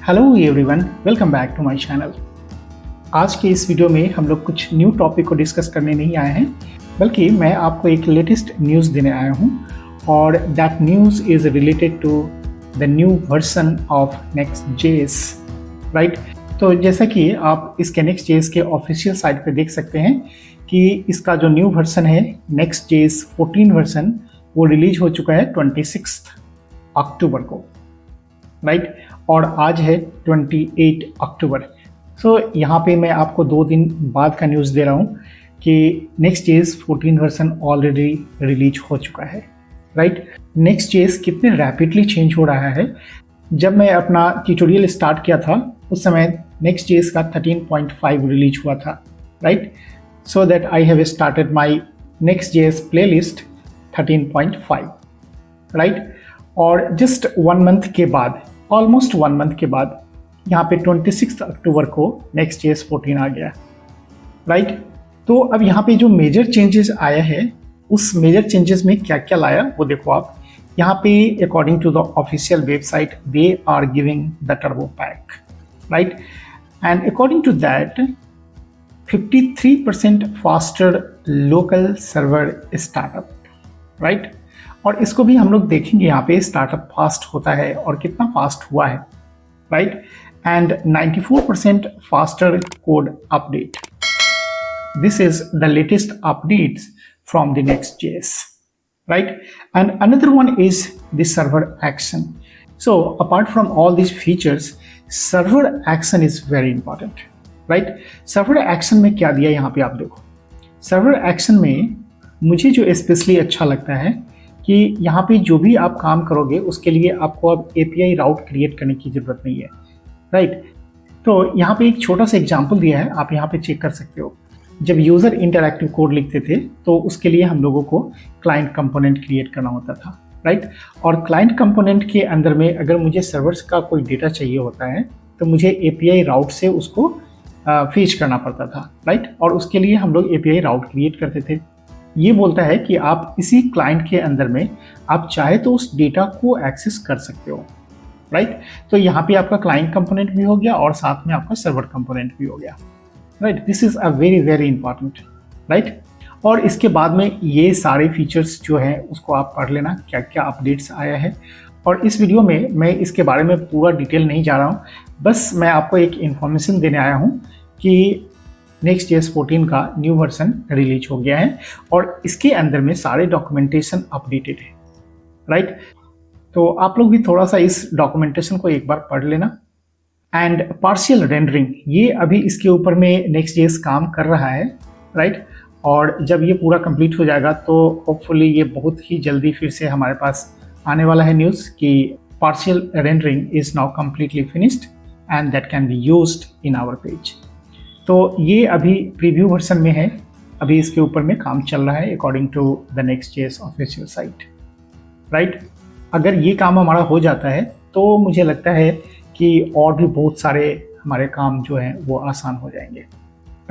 Hello everyone, welcome back to my channel. आज के इस वीडियो में हम लोग कुछ न्यू टॉपिक को डिस्कस करने नहीं आए हैं, बल्कि मैं आपको एक लेटेस्ट न्यूज़ देने आया हूं और that news is related to the new version of Next.js, right. तो जैसा कि आप इसके Next.js के ऑफिशियल साइट पे देख सकते हैं कि इसका जो न्यू वर्जन है Next.js 14 वर्जन वो रिलीज हो चुका है 26 अक्टूबर को, राइट। और आज है 28 अक्टूबर। सो यहाँ पे मैं आपको 2 दिन बाद का न्यूज़ दे रहा हूँ कि Next.js 14 वर्जन ऑलरेडी रिलीज हो चुका है, राइट। Next.js कितने रैपिडली चेंज हो रहा है। जब मैं अपना ट्यूटोरियल स्टार्ट किया था उस समय Next.js का 13.5 रिलीज हुआ था, right. So that I have started my Next.js playlist 13.5, right. और जस्ट 1 मंथ के बाद, ऑलमोस्ट 1 मंथ के बाद यहाँ पे 26 अक्टूबर को Next.js 14 आ गया, राइट। तो अब यहाँ पे जो मेजर चेंजेस आया है उस मेजर चेंजेस में क्या क्या लाया वो देखो आप। यहाँ पे according to the official website they are giving the turbo pack, right. And according to that 53% faster local server startup, right. और इसको भी हम लोग देखेंगे यहाँ पे स्टार्टअप फास्ट होता है और कितना फास्ट हुआ है, right. And 94% faster code update. This is the latest updates from the Next.js, right? And another one is the server action. So apart from all these features, server action is very important, right? server action में क्या दिया यहाँ पे आप देखो। server action में मुझे जो स्पेशली अच्छा लगता है कि यहाँ पे जो भी आप काम करोगे उसके लिए आपको अब API राउट क्रिएट करने की ज़रूरत नहीं है, राइट। तो यहाँ पे एक छोटा सा एग्जांपल दिया है, आप यहाँ पे चेक कर सकते हो। जब यूज़र इंटरैक्टिव कोड लिखते थे तो उसके लिए हम लोगों को क्लाइंट कंपोनेंट क्रिएट करना होता था, राइट। और क्लाइंट कंपोनेंट के अंदर में अगर मुझे सर्वर्स का कोई डेटा चाहिए होता है तो मुझे API राउट से उसको फीच करना पड़ता था, राइट। और उसके लिए हम लोग API राउट क्रिएट करते थे। ये बोलता है कि आप इसी क्लाइंट के अंदर में आप चाहे तो उस डेटा को एक्सेस कर सकते हो, राइट। तो यहाँ पे आपका क्लाइंट कंपोनेंट भी हो गया और साथ में आपका सर्वर कंपोनेंट भी हो गया, right. This is a very very important, right. और इसके बाद में ये सारे फीचर्स जो है उसको आप पढ़ लेना, क्या क्या अपडेट्स आया है। और इस वीडियो में मैं इसके बारे में पूरा डिटेल नहीं जा रहा हूँ, बस मैं आपको एक इन्फॉर्मेशन देने आया हूँ कि Next.js 14 का न्यू वर्जन रिलीज हो गया है और इसके अंदर में सारे डॉक्यूमेंटेशन अपडेटेड है, राइट। तो आप लोग भी थोड़ा सा इस डॉक्यूमेंटेशन को एक बार पढ़ लेना। एंड पार्शियल रेंडरिंग, ये अभी इसके ऊपर में Next.js काम कर रहा है, राइट। और जब ये पूरा कंप्लीट हो जाएगा तो होपफुली ये बहुत ही जल्दी फिर से हमारे पास आने वाला है न्यूज़ कि partial rendering is now completely finished and that can be used in our page. तो ये अभी प्रीव्यू वर्जन में है, अभी इसके ऊपर में काम चल रहा है according to the Next.js official site, right. अगर ये काम हमारा हो जाता है तो मुझे लगता है कि और भी बहुत सारे हमारे काम जो हैं वो आसान हो जाएंगे,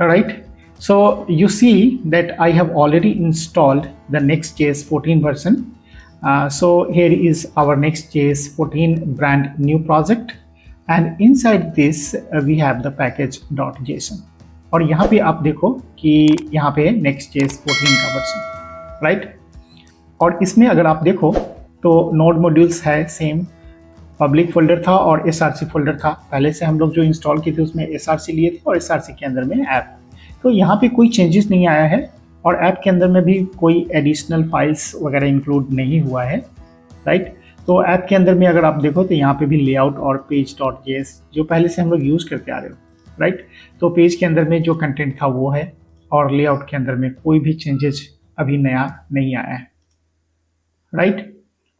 right. So you see that I have already installed the Next.js 14 version. So here is our Next.js 14 brand new project and inside this we have the package.json। और यहाँ पे आप देखो कि यहाँ पे Next.js 14 का वर्जन, राइट। और इसमें अगर आप देखो तो नोड मॉड्यूल्स है सेम, पब्लिक फोल्डर था और src फोल्डर था। पहले से हम लोग जो इंस्टॉल किए थे उसमें src लिए थे और src के अंदर में ऐप। तो यहाँ पे कोई चेंजेस नहीं आया है और ऐप के अंदर में भी कोई एडिशनल फाइल्स वगैरह इंक्लूड नहीं हुआ है, राइट। तो ऐप के अंदर में अगर आप देखो तो यहाँ पे भी लेआउट और पेज.js जो पहले से हम लोग यूज़ करते आ रहे हो, राइट। तो पेज के अंदर में जो कंटेंट था वो है और लेआउट के अंदर में कोई भी चेंजेस अभी नया नहीं आया है, राइट।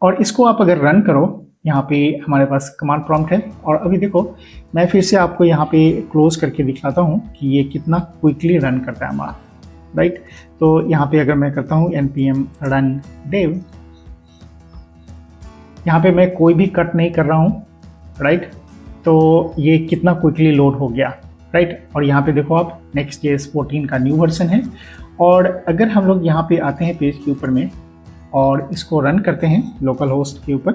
और इसको आप अगर रन करो, यहाँ पे हमारे पास कमांड प्रॉम्प्ट है और अभी देखो मैं फिर से आपको यहाँ पे क्लोज करके दिखलाता हूँ कि ये कितना क्विकली रन करता है हमारा, राइट। तो यहाँ पे अगर मैं करता हूँ npm run dev, यहाँ पे मैं कोई भी कट नहीं कर रहा हूँ, राइट। तो ये कितना क्विकली लोड हो गया, राइट। और यहाँ पे देखो आप Next.js 14 का न्यू वर्जन है। और अगर हम लोग यहाँ पे आते हैं पेज के ऊपर में और इसको रन करते हैं लोकल होस्ट के ऊपर,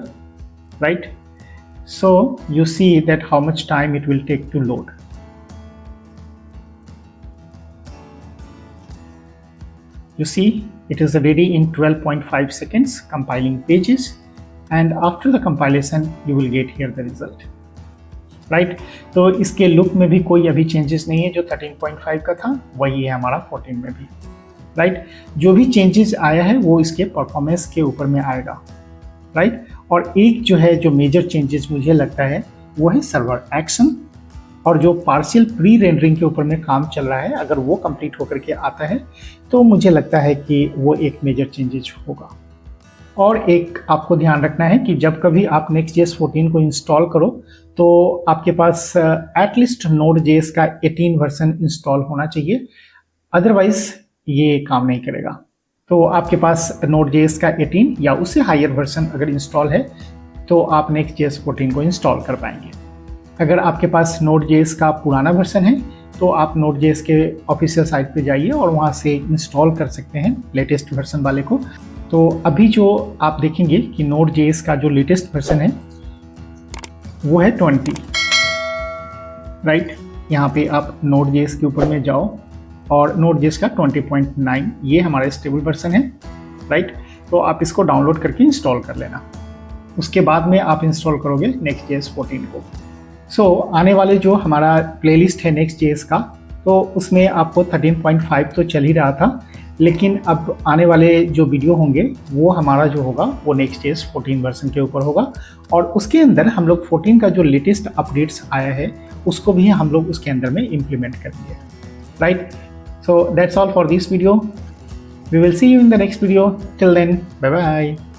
right. So you see that how much time it will take to load. You see it is ready in 12.5 seconds compiling pages, and after the compilation you will get here the result, right? तो इसके look में भी कोई अभी changes नहीं है, जो 13.5 का था वही है हमारा 14 में भी, राइट? जो भी चेंजेस आया है वो इसके परफॉर्मेंस के ऊपर में आएगा, राइट? और एक जो है जो मेजर चेंजेस मुझे लगता है वो है सर्वर एक्शन, और जो पार्शियल प्री रेंडरिंग के ऊपर में काम चल रहा है, अगर वो कंप्लीट होकर के आता है तो मुझे लगता है कि वो एक मेजर चेंजेस होगा। और एक आपको ध्यान रखना है कि जब कभी आप Next.js 14 को इंस्टॉल करो तो आपके पास एटलीस्ट Node.js का 18 वर्जन इंस्टॉल होना चाहिए, अदरवाइज ये काम नहीं करेगा। तो आपके पास Node.js का 18 या उससे हायर वर्जन अगर इंस्टॉल है तो आप Next.js 14 को इंस्टॉल कर पाएंगे। अगर आपके पास Node.js का पुराना वर्जन है तो आप Node.js के ऑफिशियल साइट पे जाइए और वहाँ से इंस्टॉल कर सकते हैं लेटेस्ट वर्जन वाले को। तो अभी जो आप देखेंगे कि Node.js का जो लेटेस्ट वर्जन है वो है 20, राइट? यहाँ पे आप Node.js के ऊपर में जाओ और Node.js का 20.9 ये हमारा स्टेबल वर्जन है, राइट? तो आप इसको डाउनलोड करके इंस्टॉल कर लेना, उसके बाद में आप इंस्टॉल करोगे Next.js 14 को। सो आने वाले जो हमारा प्लेलिस्ट है Next.js का, तो उसमें आपको 13.5 तो चल ही रहा था, लेकिन अब आने वाले जो वीडियो होंगे वो हमारा जो होगा वो Next.js 14 वर्जन के ऊपर होगा, और उसके अंदर हम लोग 14 का जो लेटेस्ट अपडेट्स आया है उसको भी हम लोग उसके अंदर में इम्प्लीमेंट करेंगे, right? So that's all for this video. We will see you in the next video. Till then, bye bye.